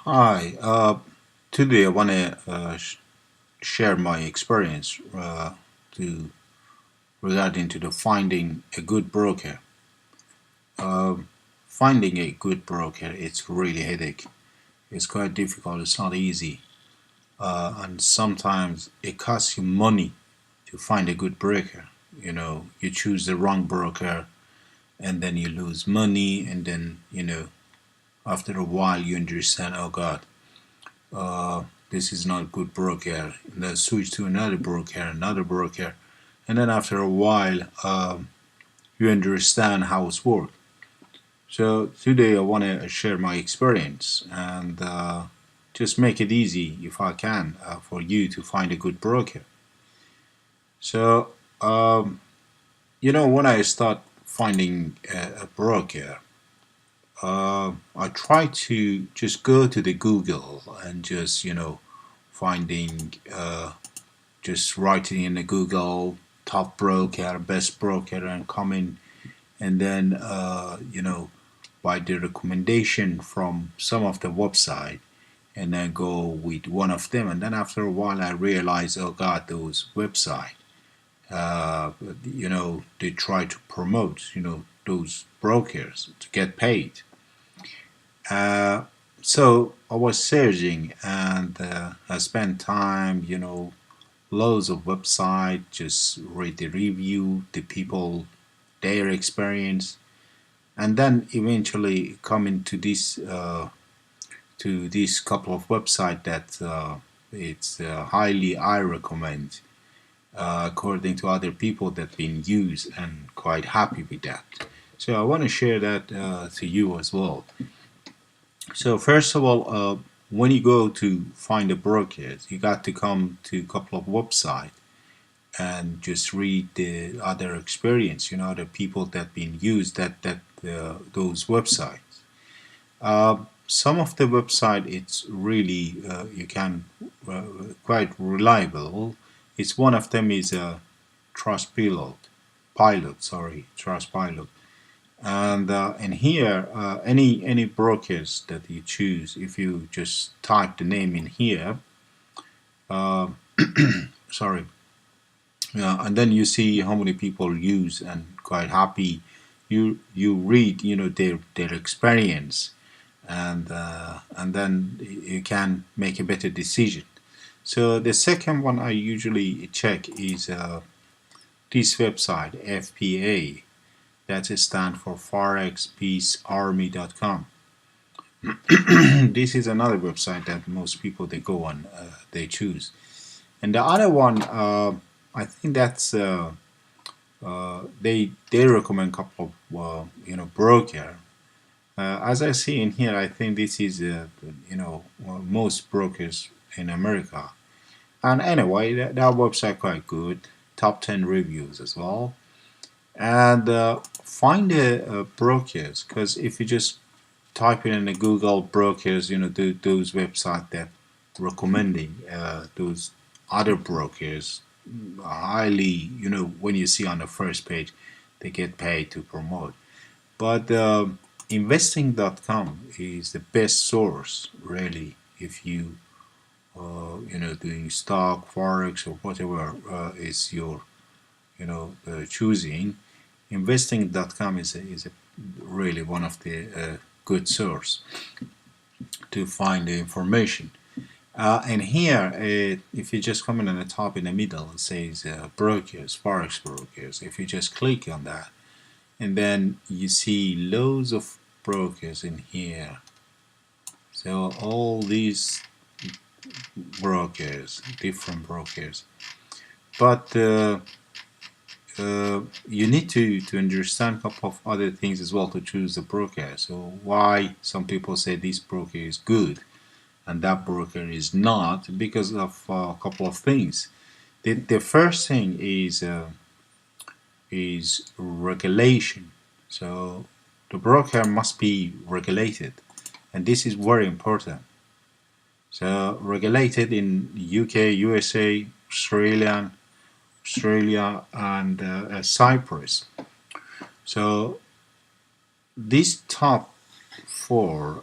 Hi, today I want to share my experience to regarding to the finding a good broker. Finding a good broker, it's really headache. It's quite difficult. It's not easy, and sometimes it costs you money to find a good broker. You choose the wrong broker, and then you lose money, and then after a while you understand, oh God, this is not a good broker, and then switch to another broker, and then after a while you understand how it's worked. So today I want to share my experience and just make it easy if I can for you to find a good broker. So when I start finding a broker, I try to just go to the Google and just finding just writing in the Google top broker, best broker, and comment, and then by the recommendation from some of the website, and then go with one of them, and then after a while I realize, oh God, those website, they try to promote, those brokers to get paid. Uh, so I was searching and I spent time, loads of website, just read the review, the people, their experience, and then eventually coming to this couple of website that it's highly I recommend according to other people that been used and quite happy with that. So I want to share that to you as well. So first of all, when you go to find a broker, you got to come to a couple of websites and just read the other experience, the people that been used that those websites. Some of the website it's really you can quite reliable. It's one of them is a Trust Trust Pilot, and here any brokers that you choose, if you just type the name in here, uh, sorry, yeah, and then you see how many people use and quite happy. You read their experience, and then you can make a better decision. So the second one I usually check is this website FPA. That stands for forexpeacearmy.com. This is another website that most people they go on, they choose. And the other one, I think that's they recommend a couple of broker. As I see in here, I think this is most brokers in America. And anyway, that website quite good. Top 10 reviews as well. And find the brokers, because if you just type in the Google brokers, those websites that recommending those other brokers highly, when you see on the first page, they get paid to promote. But investing.com is the best source, really, if you doing stock, forex, or whatever is your choosing. Investing.com is a really one of the good source to find the information. And here, if you just come in on the top in the middle, it says brokers, forex brokers. If you just click on that, and then you see loads of brokers in here. So all these brokers, different brokers, but you need to understand a couple of other things as well to choose the broker. So why some people say this broker is good and that broker is not, because of a couple of things. The first thing is regulation. So the broker must be regulated, and this is very important. So regulated in UK, USA, Australia, and Cyprus. So these top four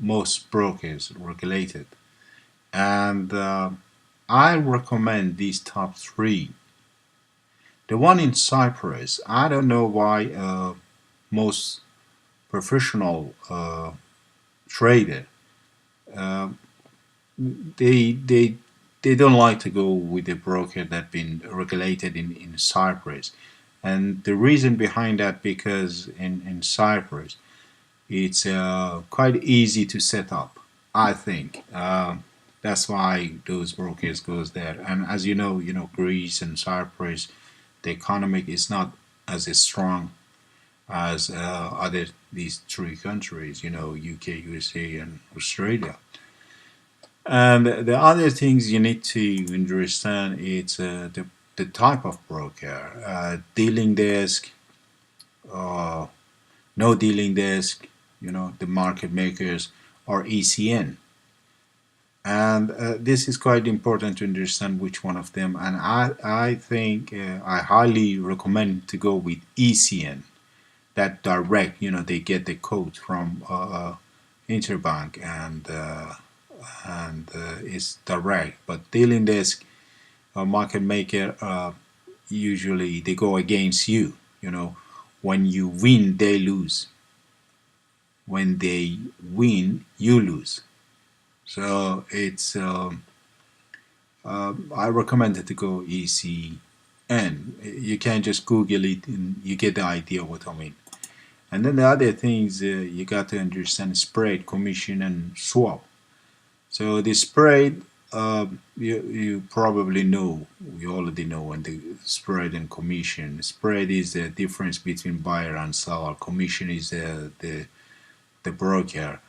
most brokers regulated. And I recommend these top three. The one in Cyprus, I don't know why most professional trader uh, they they they don't like to go with a broker that been regulated in Cyprus. And the reason behind that, because in Cyprus it's quite easy to set up, I think. That's why those brokers goes there. And as you know, Greece and Cyprus, the economic is not as strong as other these three countries, UK, USA, and Australia. And the other things you need to understand is the type of broker, dealing desk, uh, no dealing desk, the market makers, or ECN. And this is quite important to understand which one of them. And I think I highly recommend to go with ECN. That direct, they get the code from interbank, and it's direct. But dealing desk, market maker, usually they go against you. When you win, they lose. When they win, you lose. So it's I recommend it to go ECN. You can just Google it and you get the idea what I mean. And then the other things you got to understand: spread, commission, and swap. So the spread, you probably know, you already know, when the spread and commission. Spread is the difference between buyer and seller. Commission is the broker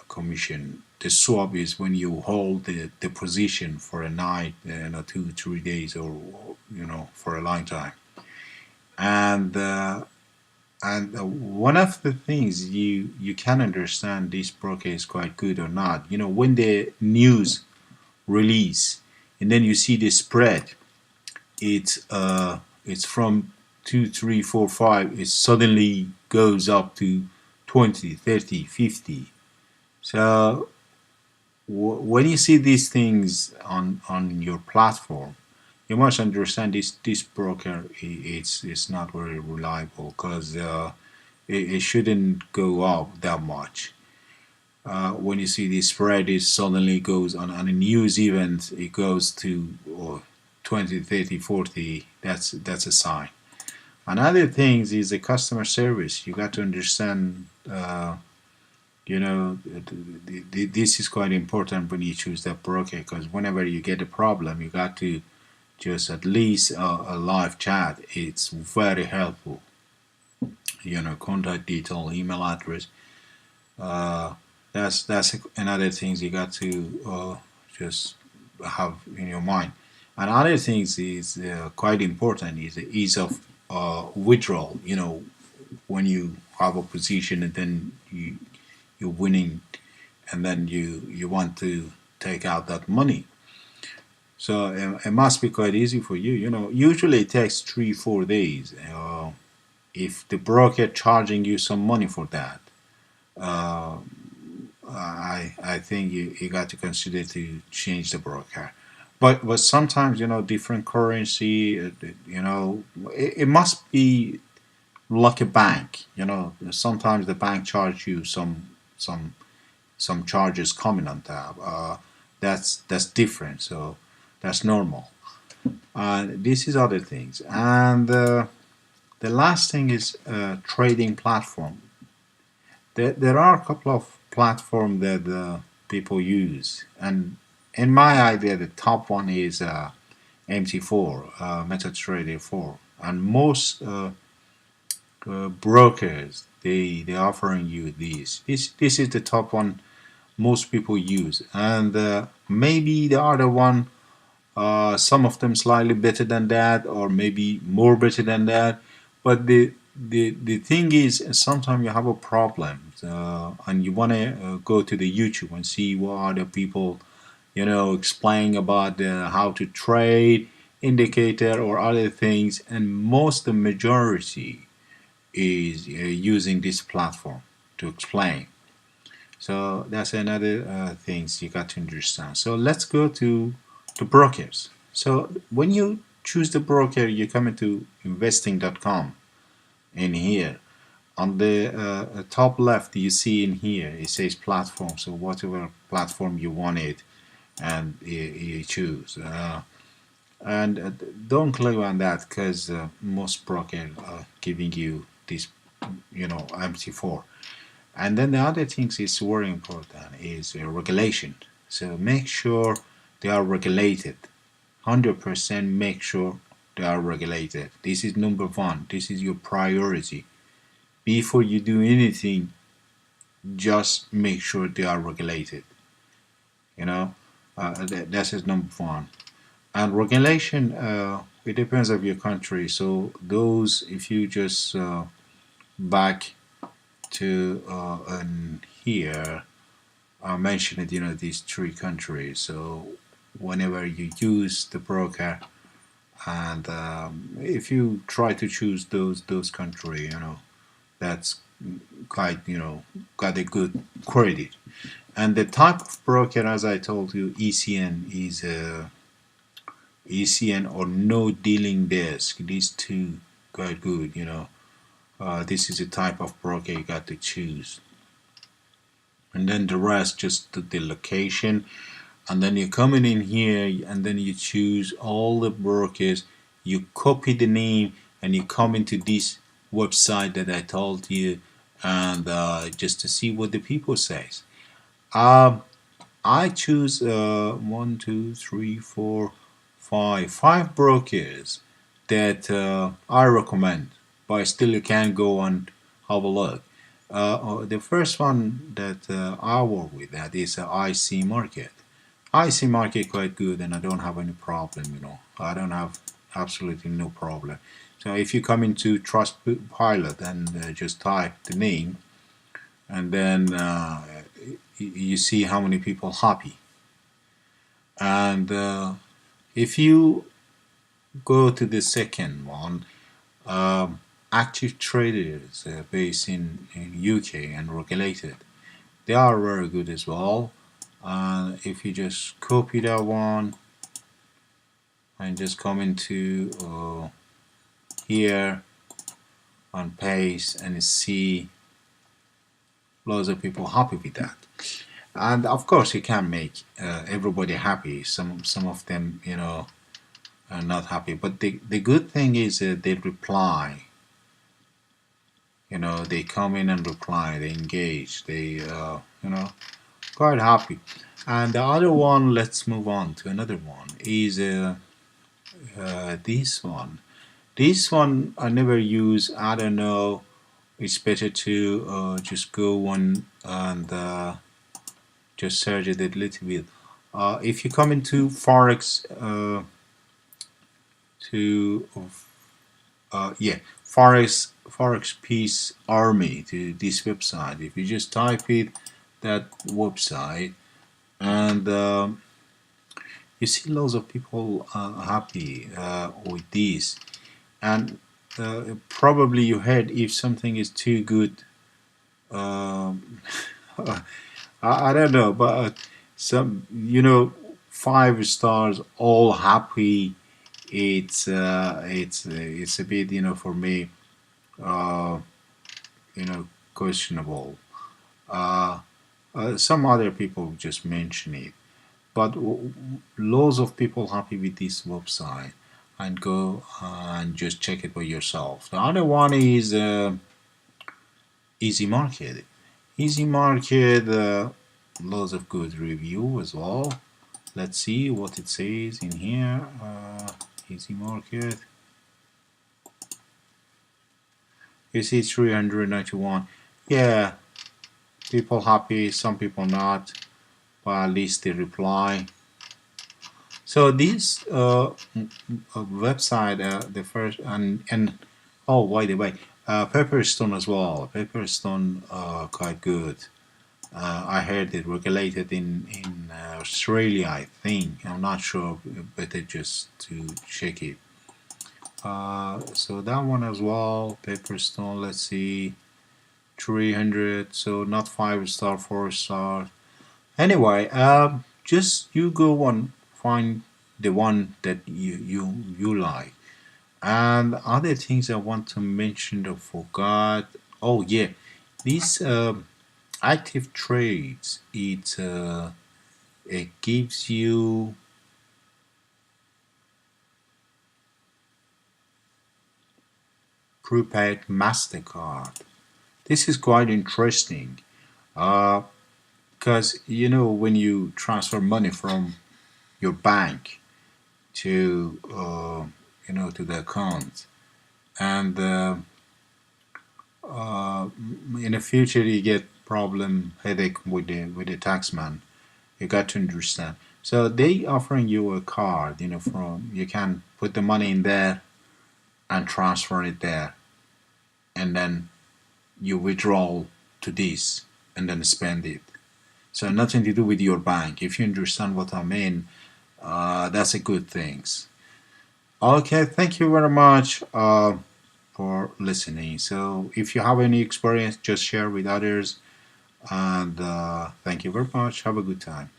commission. The swap is when you hold the position for a night, 2 3 days, or for a long time. And one of the things you can understand this broker is quite good or not, when the news release, and then you see the spread, it's from 2 3 4 5, it suddenly goes up to 20 30 50. So when you see these things on your platform, you must understand this broker, it's not very reliable, because it shouldn't go up that much. When you see the spread, it suddenly goes on a news event, it goes to 20 30 40. That's a sign. Another thing is the customer service. You got to understand, this is quite important when you choose that broker, because whenever you get a problem, you got to just at least a live chat. It's very helpful. Contact detail, email address. Uh, that's another things you got to just have in your mind. And other things is quite important is the ease of withdrawal. When you have a position and then you're winning, and then you want to take out that money. So it must be quite easy for you. Usually it takes 3 4 days. If the broker charging you some money for that, uh, I think you got to consider to change the broker. But sometimes different currency. It must be like a bank. Sometimes the bank charge you some charges coming on top. That's different. So that's normal. This is other things. And the last thing is trading platform. There are a couple of platforms that people use, and in my idea, the top one is MT4, MetaTrader 4, and most brokers they offering you these. This is the top one most people use, and maybe the other one, some of them slightly better than that, or maybe more better than that. But the thing is, sometimes you have a problem, and you want to go to the YouTube and see what other people, explain about how to trade, indicator, or other things. And most the majority is using this platform to explain. So that's another things you got to understand. So let's go to the brokers. So when you choose the broker, you come into investing.com. In here on the top left, you see in here it says platform. So whatever platform you want it, and you choose. And don't click on that because most broker are giving you this, MT4. And then the other things is very important is regulation. So make sure they are regulated. 100% make sure they are regulated. This is number one. This is your priority. Before you do anything, just make sure they are regulated. You know, that is number one. And regulation, it depends of your country. So those, if you just back to here, I mentioned, these three countries. So whenever you use the broker, and if you try to choose those country, that's quite, got a good credit. And the type of broker, as I told you, ECN is ECN or no dealing desk. These two quite good, this is a type of broker you got to choose. And then the rest, just the location. And then you're coming in here, and then you choose all the brokers. You copy the name, and you come into this website that I told you, and just to see what the people says. Um, I choose one, two, three, four, five brokers that I recommend, but still you can go and have a look. The first one that I work with that is IC Market. IC Market quite good, and I don't have any problem. I don't have absolutely no problem. So if you come into Trustpilot and just type the name, and then you see how many people happy. And if you go to the second one, active traders based in UK and regulated, they are very good as well. If you just copy that one and just come into here and paste and see lots of people happy with that. And of course, you can make everybody happy. Some of them, are not happy. But the good thing is they reply. They come in and reply. They engage. They quite happy. And the other one, let's move on to another one. Is this one. This one I never use. I don't know. It's better to just go on and just search it a little bit. If you come into Forex to Forex Peace Army to this website. If you just type it, that website, and you see lots of people happy with this, and probably you heard if something is too good. I don't know, but some 5 stars, all happy. It's a bit for me uh, questionable. Uh, some other people just mention it, but loads of people happy with this website, and go and just check it by yourself. The other one is Easy Market. Easy Market, loads of good review as well. Let's see what it says in here. Easy Market. You see 391. Yeah, people happy, some people not, but at least they reply. So this website, the first, and oh, by the way, Pepperstone as well. Pepperstone, quite good. I heard it regulated in Australia, I think. I'm not sure, better just to check it. So that one as well, Pepperstone. Let's see. 300, so not 5 star, 4 star. Anyway, just you go on, find the one that you like. And other things I want to mention, I forgot. Oh yeah, these active trades. It gives you prepaid Mastercard. This is quite interesting. Because when you transfer money from your bank to to the account, and in the future you get problem headache with the taxman. You got to understand. So they offering you a card, from you can put the money in there and transfer it there, and then you withdraw to this and then spend it. So nothing to do with your bank. If you understand what I mean, that's a good thing. Okay, thank you very much for listening. So if you have any experience, just share with others. And thank you very much. Have a good time.